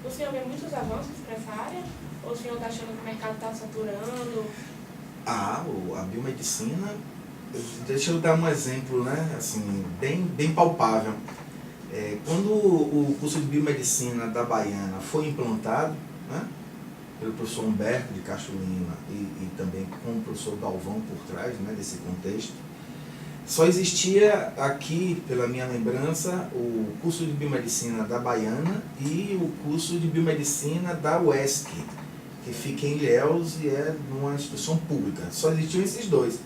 O senhor vê muitos avanços para essa área? Ou o senhor está achando que o mercado está saturando? A biomedicina, deixa eu dar um exemplo, né, assim, bem palpável. Quando o curso de biomedicina da Baiana foi implantado, né, pelo professor Humberto de Castro Lima e também com o professor Galvão por trás, né, desse contexto, só existia aqui, pela minha lembrança, o curso de biomedicina da Baiana e o curso de biomedicina da UESC, que fica em Ilhéus e é uma instituição pública. Só existiam esses dois.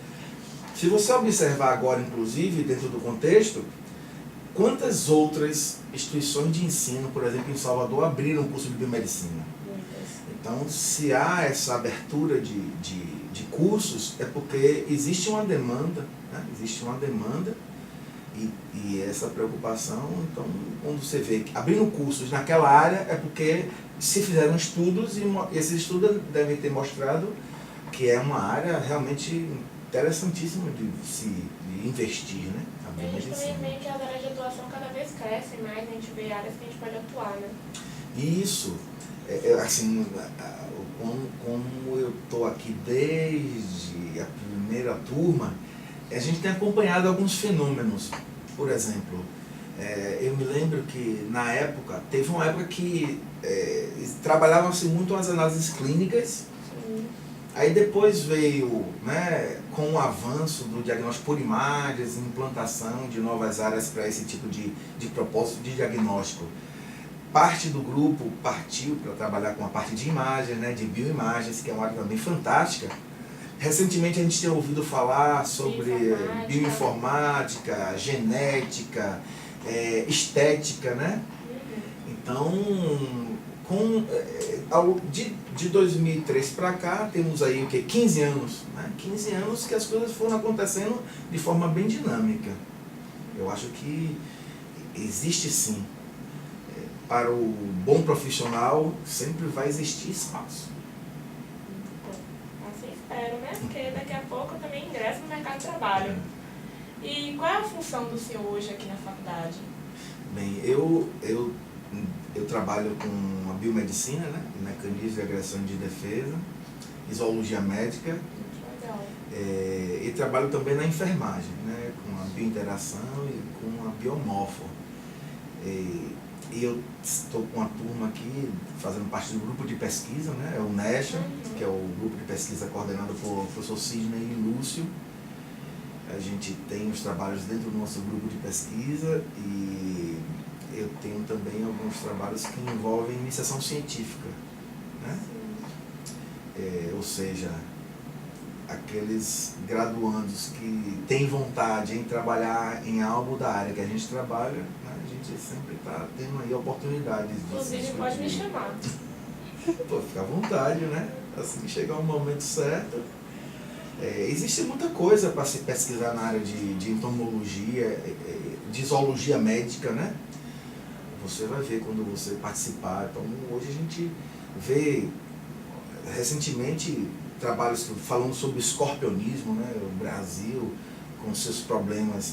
Se você observar agora, inclusive, dentro do contexto, quantas outras instituições de ensino, por exemplo, em Salvador, abriram o curso de biomedicina? Então, se há essa abertura de cursos, é porque existe uma demanda, né? Existe uma demanda e essa preocupação. Então, quando você vê que abrindo cursos naquela área, é porque se fizeram estudos e esses estudos devem ter mostrado que é uma área realmente interessantíssima de investir, né? A gente também vê que as áreas de atuação cada vez crescem mais, a gente vê áreas que a gente pode atuar, né? Isso. Assim, como eu estou aqui desde a primeira turma, a gente tem acompanhado alguns fenômenos. Por exemplo, eu me lembro que na época, teve uma época que trabalhavam-se muito as análises clínicas. Sim. Aí depois veio, né, com o avanço do diagnóstico por imagens, implantação de novas áreas para esse tipo de propósito de diagnóstico. Parte do grupo partiu para trabalhar com a parte de imagens, né, de bioimagens, que é uma área também fantástica. Recentemente a gente tem ouvido falar sobre bioinformática, genética, estética, né? Então, de 2003 para cá, temos aí o que? 15 anos, né? 15 anos que as coisas foram acontecendo de forma bem dinâmica. Eu acho que existe sim. Para o bom profissional, sempre vai existir espaço. Assim espero, né? Porque daqui a pouco eu também ingresso no mercado de trabalho. E qual é a função do senhor hoje aqui na faculdade? Bem, eu trabalho com a biomedicina, né? Mecanismo de agressão de defesa, zoologia médica. Muito legal. E trabalho também na enfermagem, né? Com a biointeração e com a biomorfo. E eu estou com uma turma aqui, fazendo parte do grupo de pesquisa, né? É o NESHA, que é o grupo de pesquisa coordenado por professor Sidney e Lúcio. A gente tem os trabalhos dentro do nosso grupo de pesquisa e eu tenho também alguns trabalhos que envolvem iniciação científica, né? Ou seja, aqueles graduandos que têm vontade em trabalhar em algo da área que a gente trabalha, né? A gente sempre está tendo aí oportunidades. Inclusive pode me chamar. Pô, fica à vontade, né? Assim que chegar o momento certo. Existe muita coisa para se pesquisar na área de entomologia, de zoologia médica, né? Você vai ver quando você participar. Então, hoje a gente vê, recentemente, trabalhos falando sobre escorpionismo, né? O Brasil, com seus problemas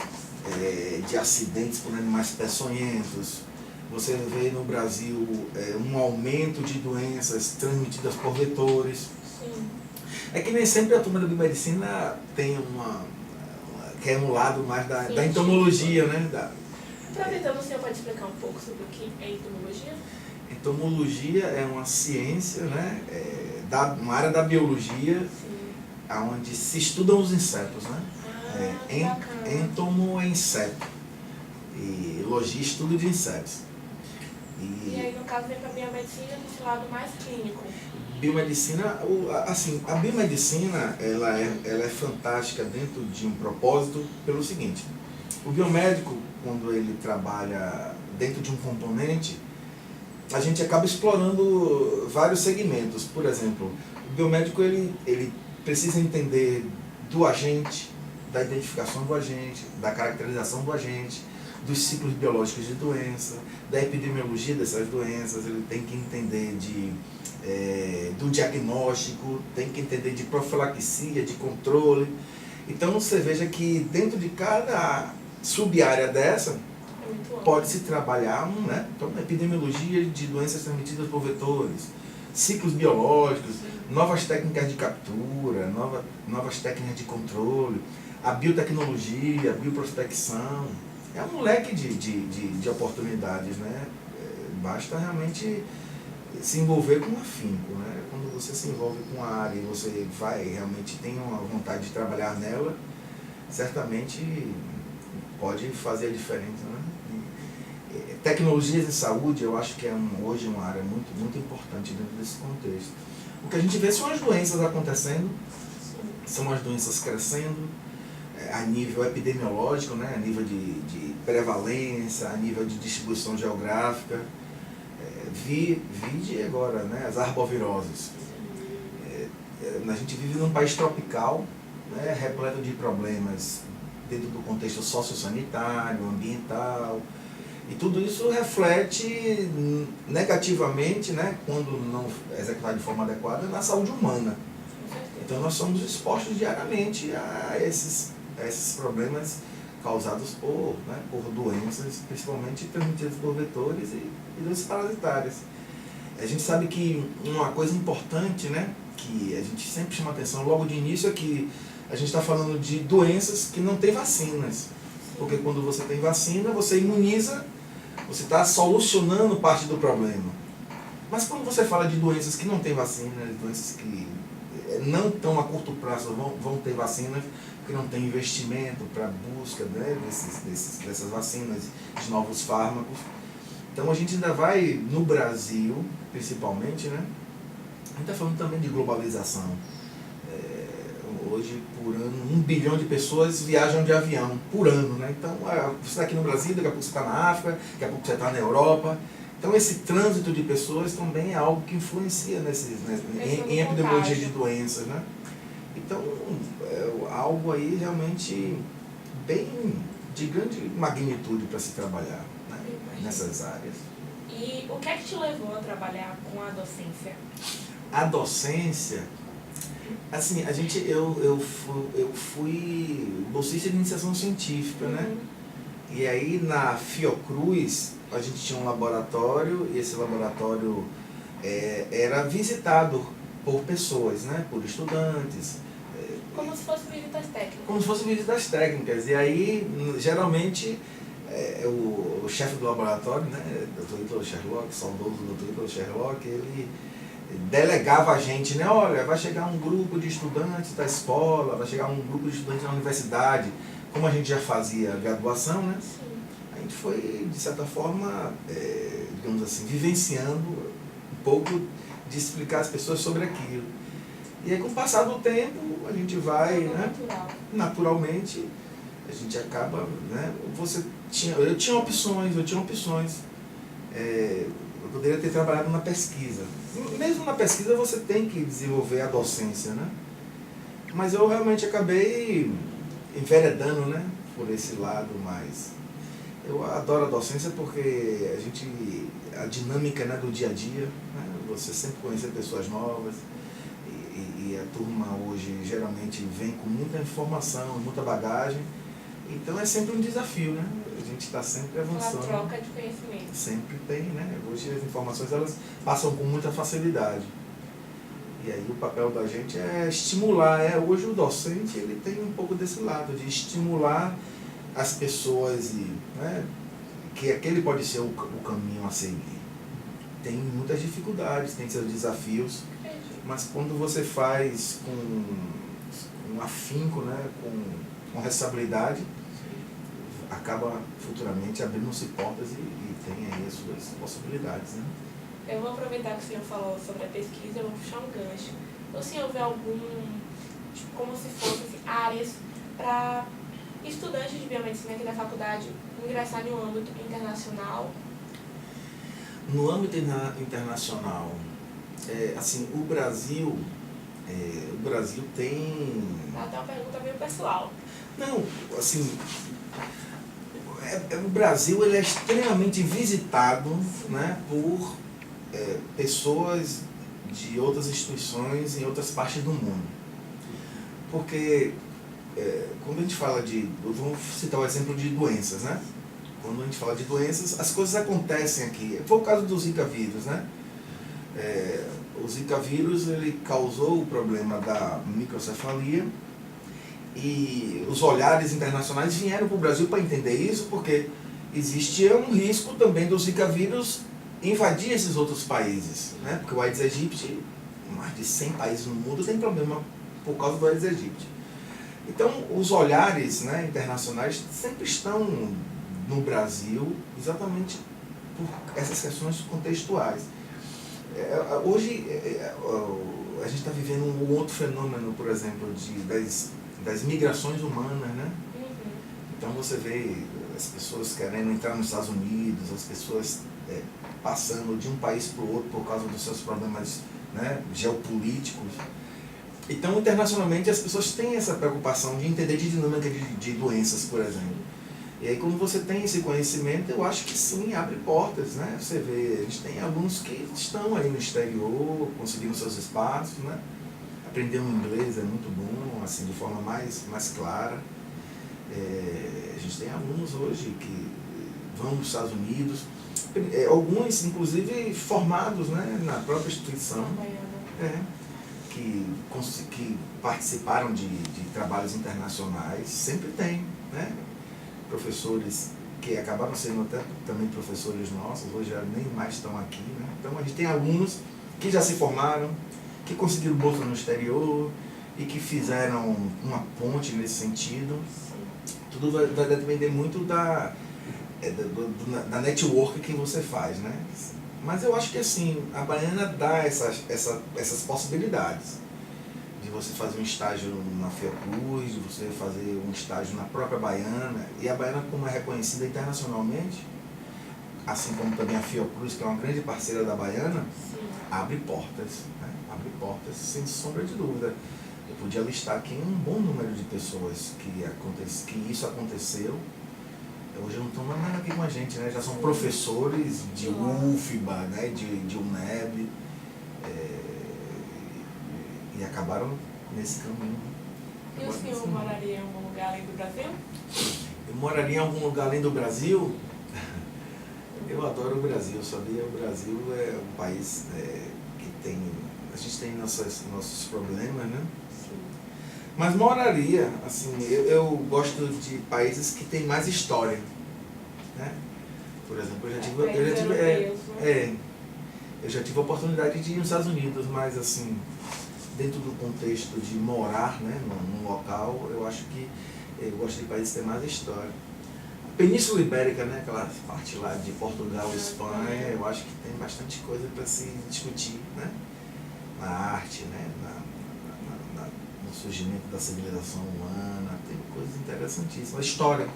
de acidentes por animais peçonhentos. Você vê no Brasil um aumento de doenças transmitidas por vetores. Sim. É que nem sempre a turma da biomedicina tem quer um lado mais da entomologia, né? Aproveitando, o senhor pode explicar um pouco sobre o que é entomologia? Entomologia é uma ciência, né? Uma área da biologia, onde se estudam os insetos, né? Entomo é inseto e logia estudo de insetos. E aí, no caso, vem para a biomedicina desse lado mais clínico. Biomedicina, assim, a biomedicina ela é fantástica dentro de um propósito pelo seguinte: o biomédico, quando ele trabalha dentro de um componente, a gente acaba explorando vários segmentos. Por exemplo, o biomédico ele precisa entender do agente, da identificação do agente, da caracterização do agente, dos ciclos biológicos de doença, da epidemiologia dessas doenças. Ele tem que entender do diagnóstico, tem que entender de profilaxia, de controle. Então você veja que dentro de cada sub-área dessa, muito amplo. Pode-se trabalhar né? Então, epidemiologia de doenças transmitidas por vetores, ciclos biológicos, novas técnicas de captura, novas técnicas de controle, a biotecnologia, a bioprospecção. É um leque de oportunidades, né? Basta realmente se envolver com afinco, né? Quando você se envolve com a área e você realmente tem uma vontade de trabalhar nela, certamente pode fazer a diferença, né? Tecnologias de saúde, eu acho que hoje uma área muito, muito importante dentro desse contexto. O que a gente vê são as doenças acontecendo, são as doenças crescendo, a nível epidemiológico, né? A nível de prevalência, a nível de distribuição geográfica. Vide agora, né? As arboviroses. A gente vive num país tropical, né? Repleto de problemas dentro do contexto sociossanitário, ambiental. E tudo isso reflete negativamente, né, quando não executado de forma adequada, na saúde humana. Então nós somos expostos diariamente a esses problemas causados por doenças, principalmente transmitidas por vetores e doenças parasitárias. A gente sabe que uma coisa importante, né, que a gente sempre chama atenção logo de início é que a gente está falando de doenças que não têm vacinas. Porque quando você tem vacina, você imuniza, você está solucionando parte do problema. Mas quando você fala de doenças que não têm vacina, doenças que não tão a curto prazo vão ter vacinas, porque não tem investimento para a busca, né, dessas vacinas, de novos fármacos. Então a gente ainda vai, no Brasil, principalmente, né, a gente está falando também de globalização. Hoje, por ano, 1 bilhão de pessoas viajam de avião, por ano, né? Então, você está aqui no Brasil, daqui a pouco você está na África, daqui a pouco você está na Europa. Então, esse trânsito de pessoas também é algo que influencia em epidemiologia de doenças, né? Então, é algo aí realmente bem de grande magnitude para se trabalhar, né? Nessas áreas. E o que é que te levou a trabalhar com a docência? A docência... Assim, eu fui bolsista de iniciação científica, né? E aí na Fiocruz a gente tinha um laboratório e esse laboratório era visitado por pessoas, né? Por estudantes. Como se fossem visitas técnicas. Como se fossem visitas técnicas. E aí, geralmente, o chefe do laboratório, né? Dr. Ítalo Sherlock, saudoso Dr. Ítalo Sherlock, ele delegava a gente, né? Olha, vai chegar um grupo de estudantes da escola, vai chegar um grupo de estudantes da universidade, como a gente já fazia graduação, né? Sim. A gente foi, de certa forma, digamos assim, vivenciando um pouco de explicar às pessoas sobre aquilo. E aí, com o passar do tempo, a gente vai, né? Naturalmente, a gente acaba, né? Eu tinha opções. Eu poderia ter trabalhado na pesquisa. Mesmo na pesquisa você tem que desenvolver a docência, né? Mas eu realmente acabei enveredando, né, por esse lado mais. Eu adoro a docência porque a dinâmica, né, do dia a dia, né, você sempre conhecer pessoas novas e a turma hoje geralmente vem com muita informação, muita bagagem. Então é sempre um desafio, né? A gente está sempre avançando. Uma troca de conhecimento. Sempre tem, né? Hoje as informações elas passam com muita facilidade. E aí o papel da gente é estimular. Hoje o docente ele tem um pouco desse lado, de estimular as pessoas, né? Que aquele pode ser o caminho a seguir. Tem muitas dificuldades, tem seus desafios, mas quando você faz com afinco, né? Com responsabilidade, acaba futuramente abrindo-se portas e tem aí as suas possibilidades, né? Eu vou aproveitar que o senhor falou sobre a pesquisa, eu vou puxar um gancho. O senhor vê algum, como se fossem áreas para estudantes de biomedicina aqui da faculdade ingressar no âmbito internacional? No âmbito internacional, assim, o Brasil tem... Até uma pergunta meio pessoal. Não, assim, o Brasil ele é extremamente visitado, né, por pessoas de outras instituições em outras partes do mundo. Porque, quando a gente fala vamos citar o exemplo de doenças, né? quando a gente fala de doenças, as coisas acontecem aqui. Foi o caso do Zika vírus, né? O Zika vírus, ele causou o problema da microcefalia, e os olhares internacionais vieram para o Brasil para entender isso, porque existia um risco também do Zika vírus invadir esses outros países, né? Porque o Aedes aegypti, mais de 100 países no mundo tem problema por causa do Aedes aegypti. Então, os olhares, né, internacionais sempre estão no Brasil exatamente por essas questões contextuais. Hoje, a gente está vivendo um outro fenômeno, por exemplo, das migrações humanas, né? Então, você vê as pessoas querendo entrar nos Estados Unidos, as pessoas passando de um país para o outro por causa dos seus problemas, né, geopolíticos. Então, internacionalmente, as pessoas têm essa preocupação de entender de dinâmica de doenças, por exemplo. E aí, quando você tem esse conhecimento, eu acho que sim, abre portas, né? Você vê, a gente tem alunos que estão aí no exterior, conseguindo seus espaços, né? Aprender um inglês é muito bom, assim, de forma mais clara. A gente tem alunos hoje que vão para os Estados Unidos, alguns, inclusive, formados, né, na própria instituição, que participaram de trabalhos internacionais, sempre tem, né? Professores que acabaram sendo até também professores nossos, hoje já nem mais estão aqui, né? Então a gente tem alunos que já se formaram, que conseguiram bolsa no exterior e que fizeram uma ponte nesse sentido. Tudo vai depender muito da network que você faz, né? Mas eu acho que assim, a Baiana dá essas possibilidades de você fazer um estágio na Fiocruz, de você fazer um estágio na própria Baiana, e a Baiana, como é reconhecida internacionalmente, assim como também a Fiocruz, que é uma grande parceira da Baiana, abre portas, né? Abre portas sem sombra de dúvida. Eu podia listar aqui um bom número de pessoas que isso aconteceu. Hoje não estão mais aqui com a gente, né? Já são professores de UFBA, né? de UNEB, e acabaram nesse caminho. E o senhor moraria em algum lugar além do Brasil? Eu moraria em algum lugar além do Brasil? Eu adoro o Brasil, sabia? O Brasil é um país que tem... A gente tem nossos problemas, né? Sim. Mas moraria, assim, eu gosto de países que têm mais história, né? Por exemplo, eu já tive a oportunidade de ir nos Estados Unidos, mas assim, dentro do contexto de morar, né, num local, eu acho que eu gosto de países que têm mais história. A Península Ibérica, né, aquela parte lá de Portugal e Espanha, eu acho que tem bastante coisa para se discutir, né? Na arte, né? No surgimento da civilização humana, tem coisas interessantíssimas. História,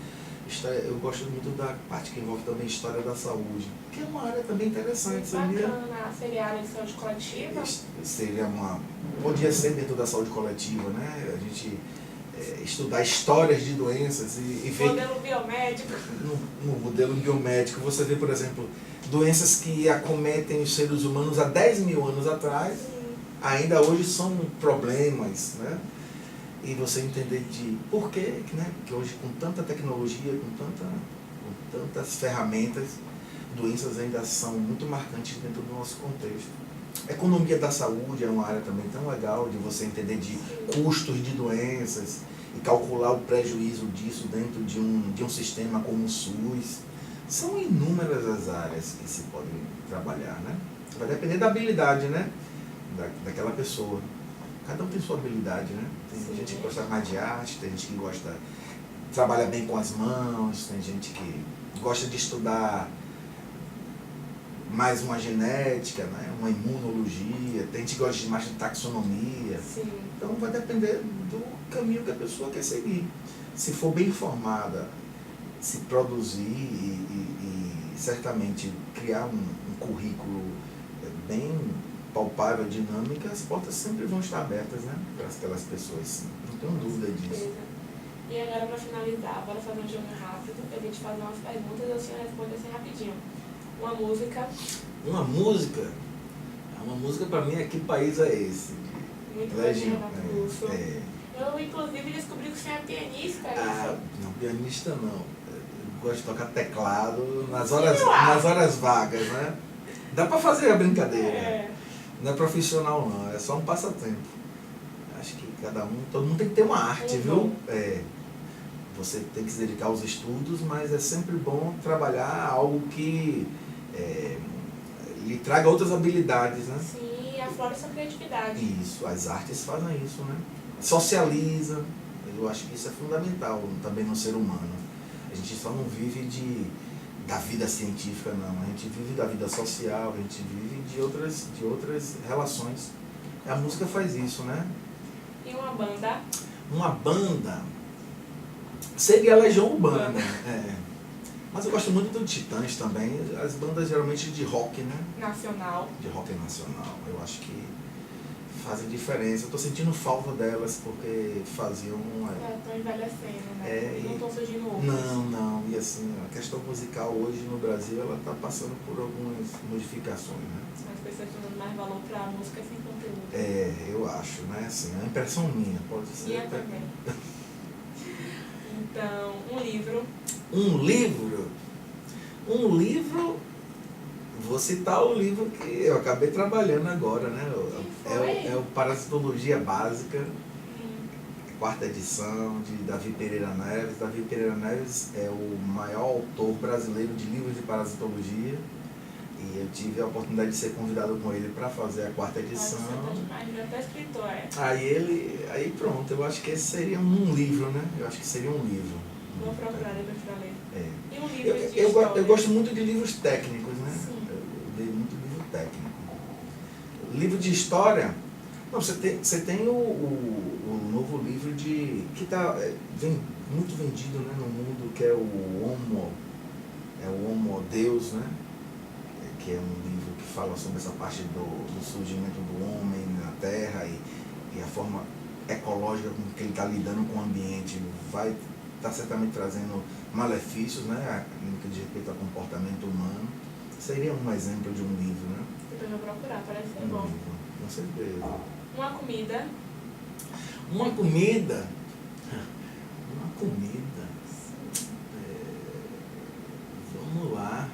eu gosto muito da parte que envolve também a história da saúde, que é uma área também interessante, sabia? Bacana, seria a área de saúde coletiva? Podia ser dentro da saúde coletiva, né? A gente estudar histórias de doenças e ver... Modelo biomédico. No modelo biomédico, você vê, por exemplo, doenças que acometem os seres humanos há 10 mil anos atrás, ainda hoje são problemas, né? E você entender de por quê, né? Porque hoje, com tanta tecnologia, com tantas ferramentas, doenças ainda são muito marcantes dentro do nosso contexto. A economia da saúde é uma área também tão legal de você entender de custos de doenças e calcular o prejuízo disso dentro de um sistema como o SUS. São inúmeras as áreas que se podem trabalhar, né? Vai depender da habilidade, né? Daquela pessoa. Cada um tem sua habilidade, né? Tem gente que gosta mais de arte, tem gente que trabalha bem com as mãos, tem gente que gosta de estudar mais uma genética, né? Uma imunologia, tem gente que gosta mais de taxonomia. Sim. Então vai depender do caminho que a pessoa quer seguir. Se for bem formada, se produzir e certamente criar um currículo bem palpável, dinâmica, as portas sempre vão estar abertas, né? Para aquelas pessoas, não tenho dúvida disso. E agora, para finalizar, bora fazer um jogo rápido, a gente faz umas perguntas e o senhor responde assim rapidinho. Uma música. Uma música? Uma música para mim é Que País é Esse? Muito Legião. Eu, inclusive, descobri que o senhor é pianista. Não, pianista não. gosto de tocar teclado nas horas vagas, né? Dá para fazer a brincadeira. Não é profissional não, é só um passatempo. Acho que todo mundo tem que ter uma arte, viu? Você tem que se dedicar aos estudos, mas é sempre bom trabalhar algo que lhe traga outras habilidades, né? Sim, e aflora sua criatividade. Isso, as artes fazem isso, né? Socializa, eu acho que isso é fundamental também no ser humano. A gente só não vive da vida científica, não. A gente vive da vida social, a gente vive de outras relações. A música faz isso, né? E uma banda? Uma banda seria a Legião Urbana. Mas eu gosto muito do Titãs também, as bandas geralmente de rock, né? Nacional. De rock nacional. Eu acho que fazem diferença. Eu estou sentindo falta delas porque faziam... Estão envelhecendo, né? Não estão surgindo outros. Não. E assim, a questão musical hoje no Brasil, ela está passando por algumas modificações, né? As pessoas estão dando mais valor para a música sem conteúdo. Eu acho, né? Assim, é uma impressão minha, pode ser. Minha também. Então, um livro. Um livro, vou citar o livro que eu acabei trabalhando agora, né? É o Parasitologia Básica, quarta edição, de Davi Pereira Neves. Davi Pereira Neves é o maior autor brasileiro de livros de parasitologia. E eu tive a oportunidade de ser convidado com ele para fazer a quarta edição. Ele até escritor, Aí pronto, eu acho que esse seria um livro, né? Eu acho que seria um livro. Vou procurar depois para ler. E um livro de história? Eu gosto muito de livros técnicos, né? Sim. Eu leio muito livro técnico. Livro de história, não, você tem o novo livro que está muito vendido, né, no mundo, que é o Homo Deus, né? Que é um livro que fala sobre essa parte do surgimento do homem na Terra e a forma ecológica com que ele está lidando com o ambiente. Vai estar certamente trazendo malefícios, né, no que diz respeito ao comportamento humano. Seria um exemplo de um livro, né? Depois eu vou procurar, parece ser bom. Livro, com certeza. Uma comida. Uma comida. Vamos lá.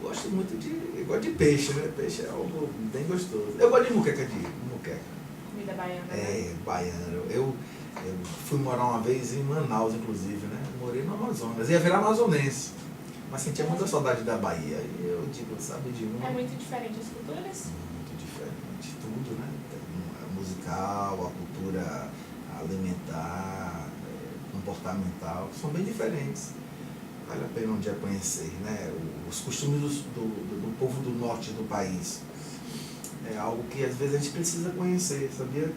Eu gosto de peixe, né? Peixe é algo bem gostoso. Eu gosto de muqueca. Comida baiana. Baiana. Eu fui morar uma vez em Manaus, inclusive, né? Morei no Amazonas. Ia virar amazonense. Mas sentia muita saudade da Bahia. E eu digo, sabe de uma... É muito diferente as culturas? Muito diferente. Tudo, né? A musical, a cultura alimentar, comportamental, são bem diferentes. Vale a pena um dia conhecer, né? Os costumes do povo do norte do país. É algo que às vezes a gente precisa conhecer, sabia?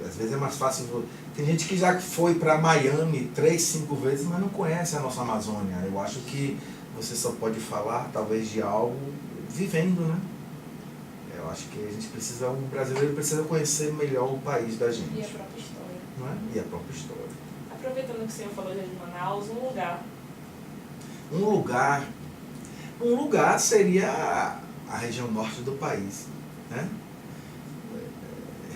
Às vezes é mais fácil... Tem gente que já foi para Miami 3, 5 vezes, mas não conhece a nossa Amazônia. Eu acho que você só pode falar, talvez, de algo vivendo, né? Eu acho que o brasileiro precisa conhecer melhor o país da gente. E a própria história. Não é? E a própria história. Aproveitando que o senhor falou de Manaus, um lugar seria a região norte do país, né?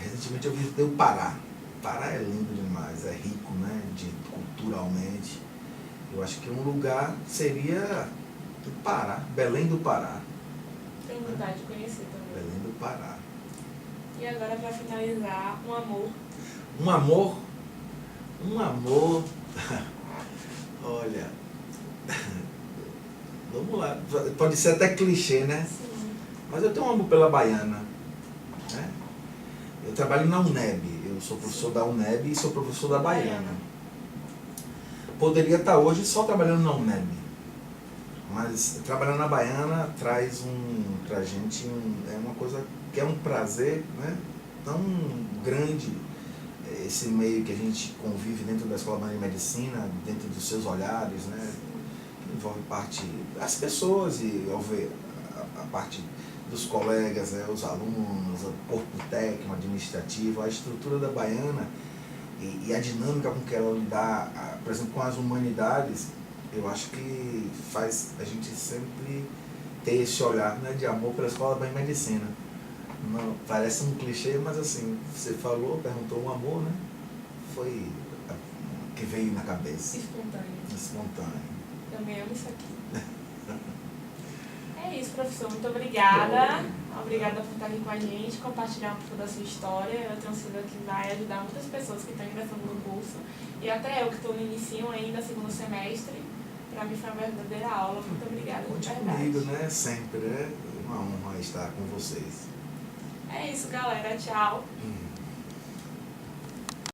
Recentemente eu visitei o Pará. O Pará é lindo demais, é rico, né, culturalmente. Eu acho que um lugar seria o Pará, Belém do Pará. Tenho vontade de conhecer também. Belém do Pará. E agora, para finalizar, um amor. Um amor. Olha, vamos lá, pode ser até clichê, né? Sim. Mas eu tenho um amor pela Baiana, né? Eu trabalho na UNEB, eu sou professor da UNEB e sou professor da Baiana. Poderia estar hoje só trabalhando na UNEB, mas trabalhando na Baiana traz pra gente é uma coisa que é um prazer, né, tão grande, esse meio que a gente convive dentro da Escola Baiana de Medicina, dentro dos seus olhares, né, que envolve parte das pessoas e a parte dos colegas, os alunos, o corpo técnico, administrativo, a estrutura da Baiana e a dinâmica com que ela lidar, por exemplo, com as humanidades, eu acho que faz a gente sempre ter esse olhar, né, de amor pela Escola Baiana de Medicina. Não, parece um clichê, mas assim, você perguntou um amor, né? Foi que veio na cabeça. Espontâneo. Também amo isso aqui. É isso, professor. Muito obrigada. Obrigada por estar aqui com a gente, compartilhar um pouco da sua história. Eu tenho certeza que vai ajudar muitas pessoas que estão ingressando no curso. E até eu, que estou no início ainda, segundo semestre. Para mim foi uma verdadeira aula. Muito obrigada. Conte comigo, né? Sempre. É uma honra estar com vocês. É isso, galera. Tchau.